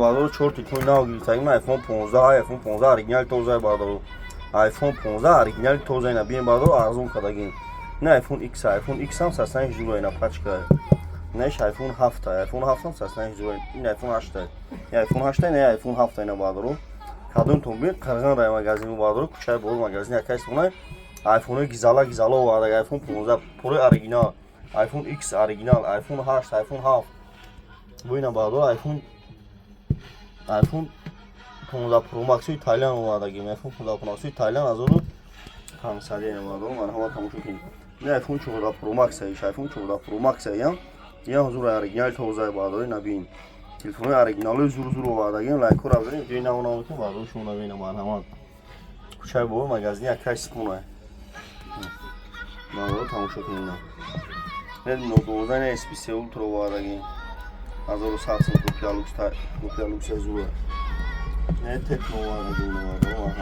بادرو چهار تلفن ناگیری تایم آیفون 15 آیفون 15 اوریجینال توزای بادرو آیفون 15 اوریجینال توزای نبین بادرو ارزون کداگین نه آیفون ایکس هم سستن جلو اینا پچکه نش آیفون 7 آیفون 7 هم سستن جلو این آیفون 8 آیفون 8 نه آیفون 7 اینا بادرو کدوم تو بین قرغان رای مغازین بادرو کوچه بول مغازین یکایس اونای آیفون گیزالا و آیفون 15 پرو اوریجینال آیفون ایکس اوریجینال آیفون 8 آیفون 7 bu اینا بادرو آیفون 15 Pro Max İtalyan oladagi iPhone 15 Pro Max İtalyan azonu hamsali nemadı man hava tamuşu kin ne iPhone 14 Pro Max iPhone 14 Pro Max ya huzur original tozay badawi nabin telefonu original zuru oladagi like kora verin dina ona ki badawi shuna bina man hava kuchay bu magazin yakash spuna man tamuşu kin ne no dozay ne SPC Ultra oladagi azonu satın kopyaluk azuru ne tekno var da ne var